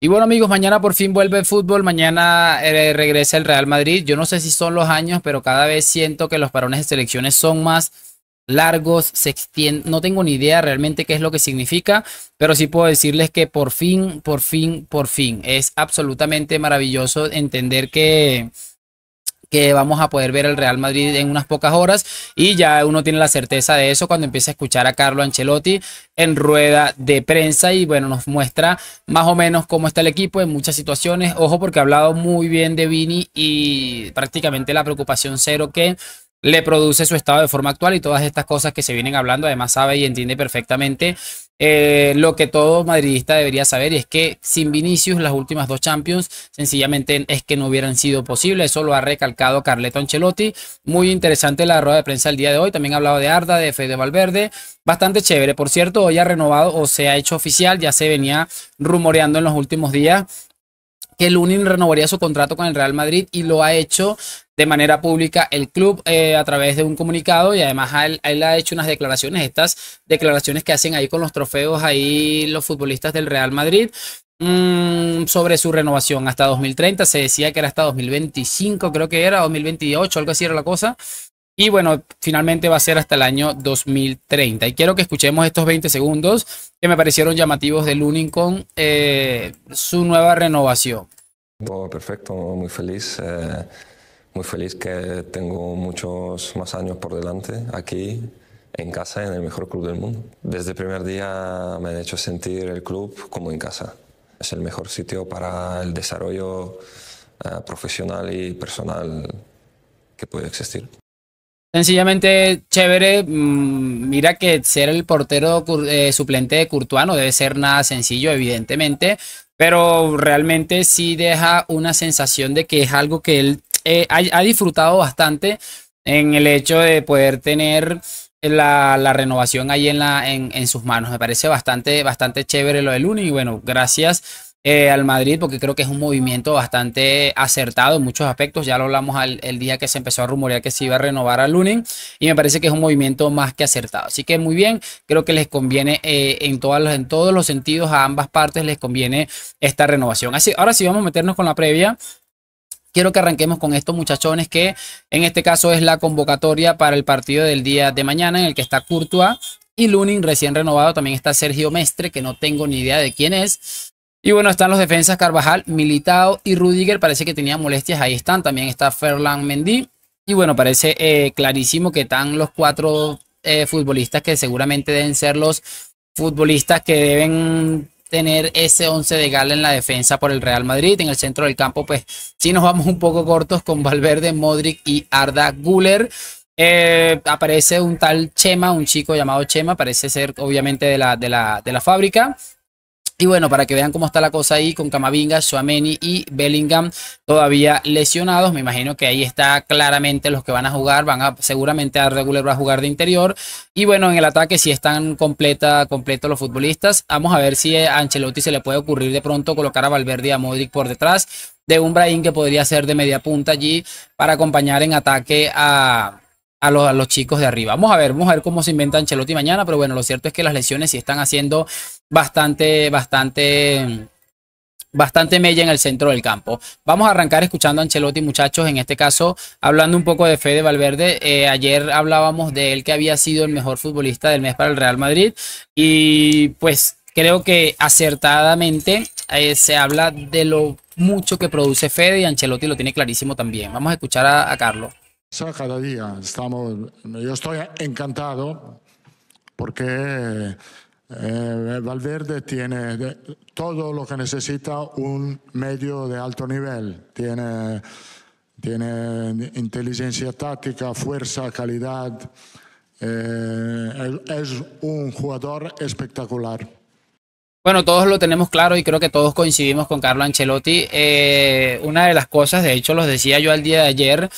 Y bueno amigos, mañana por fin vuelve el fútbol, mañana regresa el Real Madrid. Yo no sé si son los años, pero cada vez siento que los parones de selecciones son más largos, se extienden, no tengo ni idea realmente qué es lo que significa, pero sí puedo decirles que por fin, por fin, por fin, es absolutamente maravilloso entender que vamos a poder ver el Real Madrid en unas pocas horas y ya uno tiene la certeza de eso cuando empieza a escuchar a Carlo Ancelotti en rueda de prensa y bueno, nos muestra más o menos cómo está el equipo en muchas situaciones. Ojo porque ha hablado muy bien de Vini y prácticamente la preocupación cero que le produce su estado de forma actual y todas estas cosas que se vienen hablando. Además sabe y entiende perfectamente lo que todo madridista debería saber y es que sin Vinicius las últimas dos Champions sencillamente es que no hubieran sido posibles. Eso lo ha recalcado Carleto Ancelotti. Muy interesante la rueda de prensa el día de hoy. También ha hablado de Arda, de Fede Valverde. Bastante chévere. Por cierto, hoy ha renovado o se ha hecho oficial. Ya se venía rumoreando en los últimos días que Lunin renovaría su contrato con el Real Madrid y lo ha hecho de manera pública el club a través de un comunicado y además a él ha hecho unas declaraciones, estas declaraciones que hacen ahí con los trofeos ahí los futbolistas del Real Madrid sobre su renovación hasta 2030, se decía que era hasta 2025, creo que era 2028, algo así era la cosa. Y bueno, finalmente va a ser hasta el año 2030. Y quiero que escuchemos estos 20 segundos que me parecieron llamativos de Lunin con su nueva renovación. Oh, perfecto, muy feliz que tengo muchos más años por delante aquí en casa, en el mejor club del mundo. Desde el primer día me han hecho sentir el club como en casa. Es el mejor sitio para el desarrollo profesional y personal que puede existir. Sencillamente chévere. Mira que ser el portero suplente de Courtois no debe ser nada sencillo, evidentemente, pero realmente sí deja una sensación de que es algo que él ha disfrutado bastante en el hecho de poder tener la renovación ahí en sus manos. Me parece bastante chévere lo del Uni y bueno, gracias al Madrid, porque creo que es un movimiento bastante acertado en muchos aspectos. Ya lo hablamos el día que se empezó a rumorear que se iba a renovar a Lunin y me parece que es un movimiento más que acertado. Así que muy bien, creo que les conviene en todos los sentidos, a ambas partes les conviene esta renovación. Así, ahora sí vamos a meternos con la previa. Quiero que arranquemos con estos muchachones que en este caso es la convocatoria para el partido del día de mañana en el que está Courtois y Lunin recién renovado. También está Sergio Mestre, que no tengo ni idea de quién es. Y bueno, están los defensas Carvajal, Militao y Rudiger. Parece que tenían molestias, ahí están. También está Ferland Mendy. Y bueno, parece clarísimo que están los cuatro futbolistas que seguramente deben ser los futbolistas que deben tener ese 11 de gala en la defensa por el Real Madrid. En el centro del campo, pues sí nos vamos un poco cortos con Valverde, Modric y Arda Güler. Aparece un tal Chema, un chico llamado Chema, parece ser obviamente de la fábrica. Y bueno, para que vean cómo está la cosa ahí con Camavinga, Tchouaméni y Bellingham todavía lesionados. Me imagino que ahí está claramente los que van a jugar. Seguramente Arda Güler va a jugar de interior. Y bueno, en el ataque sí están completos los futbolistas. Vamos a ver si a Ancelotti se le puede ocurrir de pronto colocar a Valverde y a Modric por detrás de un Brahim que podría ser de media punta allí para acompañar en ataque a los chicos de arriba. Vamos a ver cómo se inventa Ancelotti mañana, pero bueno, lo cierto es que las lesiones sí están haciendo bastante mella en el centro del campo. Vamos a arrancar escuchando a Ancelotti, muchachos, en este caso hablando un poco de Fede Valverde. Ayer hablábamos de él que había sido el mejor futbolista del mes para el Real Madrid y pues creo que acertadamente se habla de lo mucho que produce Fede y Ancelotti lo tiene clarísimo también. Vamos a escuchar a Carlos. Cada día yo estoy encantado porque Valverde tiene todo lo que necesita un medio de alto nivel. Tiene inteligencia táctica, fuerza, calidad. Es un jugador espectacular. Bueno, todos lo tenemos claro y creo que todos coincidimos con Carlo Ancelotti. Una de las cosas, de hecho, los decía yo al día de ayer,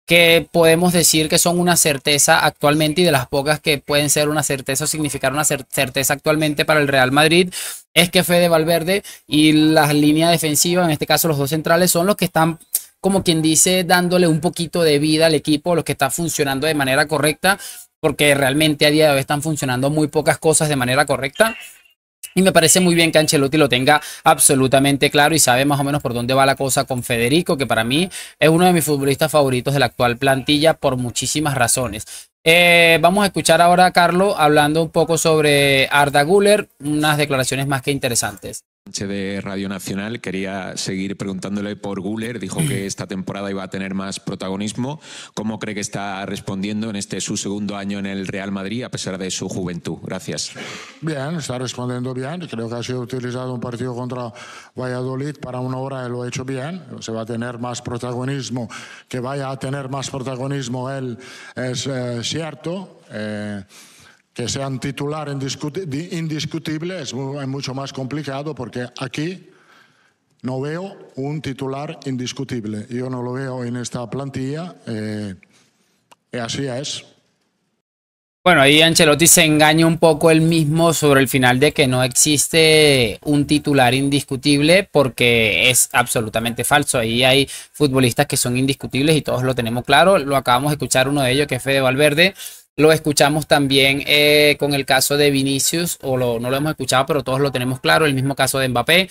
que podemos decir que son una certeza actualmente y de las pocas que pueden ser una certeza o significar una certeza actualmente para el Real Madrid, es que Fede Valverde y la línea defensiva, en este caso los dos centrales, son los que están, como quien dice, dándole un poquito de vida al equipo, los que están funcionando de manera correcta, porque realmente a día de hoy están funcionando muy pocas cosas de manera correcta. Y me parece muy bien que Ancelotti lo tenga absolutamente claro y sabe más o menos por dónde va la cosa con Federico, que para mí es uno de mis futbolistas favoritos de la actual plantilla por muchísimas razones. Vamos a escuchar ahora a Carlo hablando un poco sobre Arda Güler, unas declaraciones más que interesantes. De Radio Nacional quería seguir preguntándole por Güler. Dijo que esta temporada iba a tener más protagonismo. ¿Cómo cree que está respondiendo en este su segundo año en el Real Madrid a pesar de su juventud? Gracias. Bien, está respondiendo bien. Creo que ha sido utilizado un partido contra Valladolid para una hora y lo ha hecho bien. Se va a tener más protagonismo. Que vaya a tener más protagonismo él es cierto. Que sea un titular indiscutible es mucho más complicado porque aquí no veo un titular indiscutible. Yo no lo veo en esta plantilla y así es. Bueno, ahí Ancelotti se engaña un poco él mismo sobre el final de que no existe un titular indiscutible porque es absolutamente falso. Ahí hay futbolistas que son indiscutibles y todos lo tenemos claro. Lo acabamos de escuchar uno de ellos que es Fede Valverde. Lo escuchamos también con el caso de Vinicius, no lo hemos escuchado, pero todos lo tenemos claro. El mismo caso de Mbappé.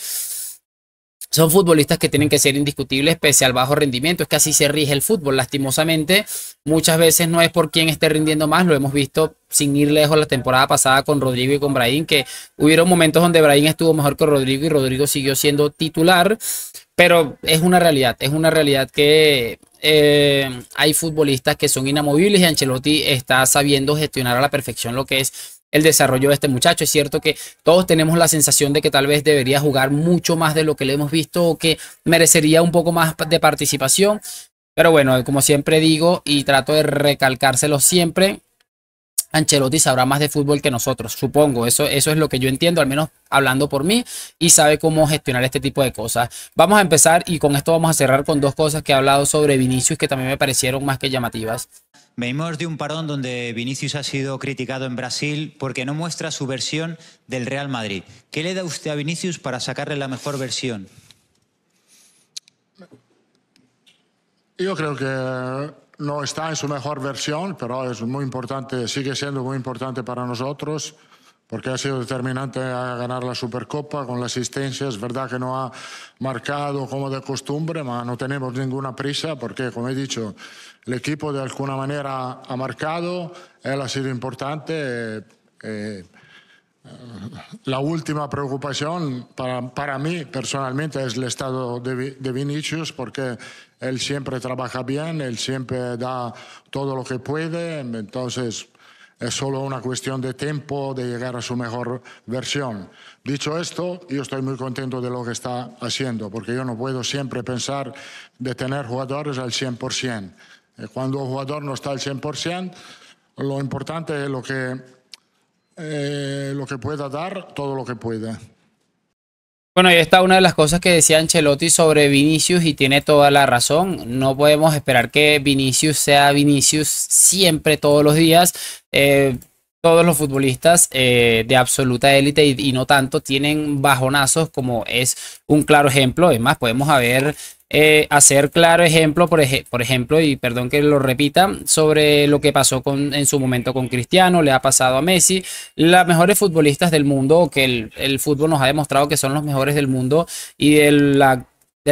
Son futbolistas que tienen que ser indiscutibles pese al bajo rendimiento. Es que así se rige el fútbol. Lastimosamente, muchas veces no es por quién esté rindiendo más. Lo hemos visto sin ir lejos la temporada pasada con Rodrigo y con Brahim, que hubieron momentos donde Brahim estuvo mejor que Rodrigo y Rodrigo siguió siendo titular. Pero es una realidad que hay futbolistas que son inamovibles y Ancelotti está sabiendo gestionar a la perfección lo que es el desarrollo de este muchacho. Es cierto que todos tenemos la sensación de que tal vez debería jugar mucho más de lo que le hemos visto o que merecería un poco más de participación. Pero bueno, como siempre digo y trato de recalcárselo siempre, Ancelotti sabrá más de fútbol que nosotros, supongo. Eso es lo que yo entiendo, al menos hablando por mí, y sabe cómo gestionar este tipo de cosas. Vamos a empezar y con esto vamos a cerrar con dos cosas que he hablado sobre Vinicius que también me parecieron más que llamativas. Venimos de un parón donde Vinicius ha sido criticado en Brasil porque no muestra su versión del Real Madrid. ¿Qué le da usted a Vinicius para sacarle la mejor versión? Yo creo que no está en su mejor versión, pero es muy importante, sigue siendo muy importante para nosotros porque ha sido determinante a ganar la Supercopa con la asistencia. Es verdad que no ha marcado como de costumbre, pero no tenemos ninguna prisa porque, como he dicho, el equipo de alguna manera ha marcado, él ha sido importante. La última preocupación para mí personalmente es el estado de Vinicius porque él siempre trabaja bien, él siempre da todo lo que puede, entonces es solo una cuestión de tiempo de llegar a su mejor versión. Dicho esto, yo estoy muy contento de lo que está haciendo porque yo no puedo siempre pensar de tener jugadores al 100%. Cuando un jugador no está al 100%, lo importante es lo que pueda dar, todo lo que pueda. Bueno, ahí está una de las cosas que decía Ancelotti sobre Vinicius y tiene toda la razón. No podemos esperar que Vinicius sea Vinicius siempre, todos los días. Todos los futbolistas de absoluta élite y no tanto tienen bajonazos como es un claro ejemplo. Es más, podemos hacer claro ejemplo, por ejemplo, y perdón que lo repita, sobre lo que pasó en su momento con Cristiano, le ha pasado a Messi, las mejores futbolistas del mundo, o que el fútbol nos ha demostrado que son los mejores del mundo y de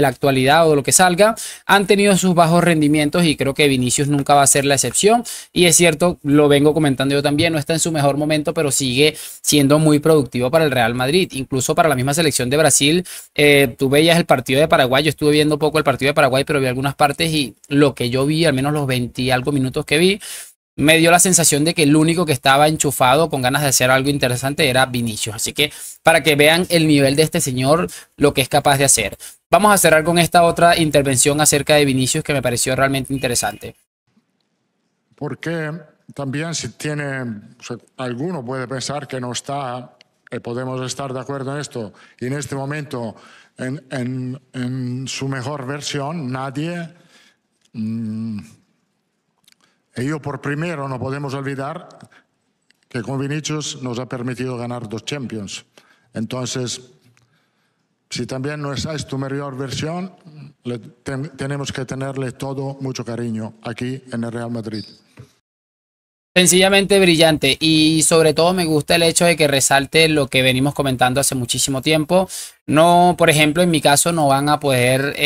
la actualidad o de lo que salga, han tenido sus bajos rendimientos y creo que Vinicius nunca va a ser la excepción. Y es cierto, lo vengo comentando yo también, no está en su mejor momento, pero sigue siendo muy productivo para el Real Madrid, incluso para la misma selección de Brasil. Tú veías el partido de Paraguay, yo estuve viendo poco el partido de Paraguay, pero vi algunas partes y lo que yo vi, al menos los 20 y algo minutos que vi, me dio la sensación de que el único que estaba enchufado con ganas de hacer algo interesante era Vinicius. Así que para que vean el nivel de este señor, lo que es capaz de hacer. Vamos a cerrar con esta otra intervención acerca de Vinicius que me pareció realmente interesante. Porque también si alguno puede pensar que no está, podemos estar de acuerdo en esto, y en este momento en su mejor versión, nadie... Y yo por primero no podemos olvidar que con Vinicius nos ha permitido ganar 2 Champions. Entonces, si también no es tu mejor versión, tenemos que tenerle todo mucho cariño aquí en el Real Madrid. Sencillamente brillante, y sobre todo me gusta el hecho de que resalte lo que venimos comentando hace muchísimo tiempo. No, por ejemplo, en mi caso no van a poder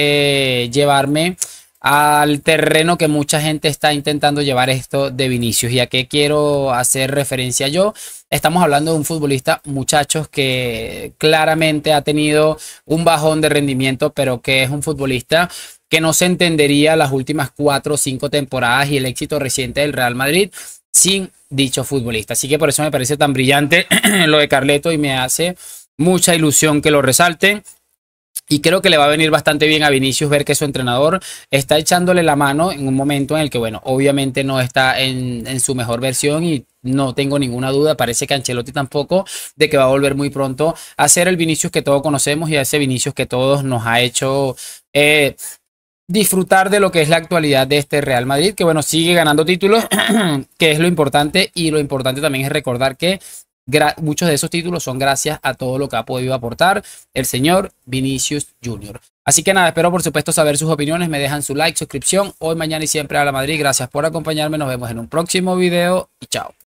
llevarme al terreno que mucha gente está intentando llevar esto de Vinicius. ¿Y a qué quiero hacer referencia yo? Estamos hablando de un futbolista, muchachos, que claramente ha tenido un bajón de rendimiento, pero que es un futbolista que no se entendería las últimas 4 o 5 temporadas y el éxito reciente del Real Madrid sin dicho futbolista. Así que por eso me parece tan brillante lo de Carleto y me hace mucha ilusión que lo resalten. Y creo que le va a venir bastante bien a Vinicius ver que su entrenador está echándole la mano en un momento en el que, bueno, obviamente no está en su mejor versión, y no tengo ninguna duda, parece que Ancelotti tampoco, de que va a volver muy pronto a ser el Vinicius que todos conocemos y a ese Vinicius que todos nos ha hecho disfrutar de lo que es la actualidad de este Real Madrid, que bueno, sigue ganando títulos, que es lo importante, y lo importante también es recordar que muchos de esos títulos son gracias a todo lo que ha podido aportar el señor Vinicius Junior. Así que nada, espero por supuesto saber sus opiniones, me dejan su like, suscripción, hoy, mañana y siempre a la Madrid. Gracias por acompañarme, nos vemos en un próximo video y chao.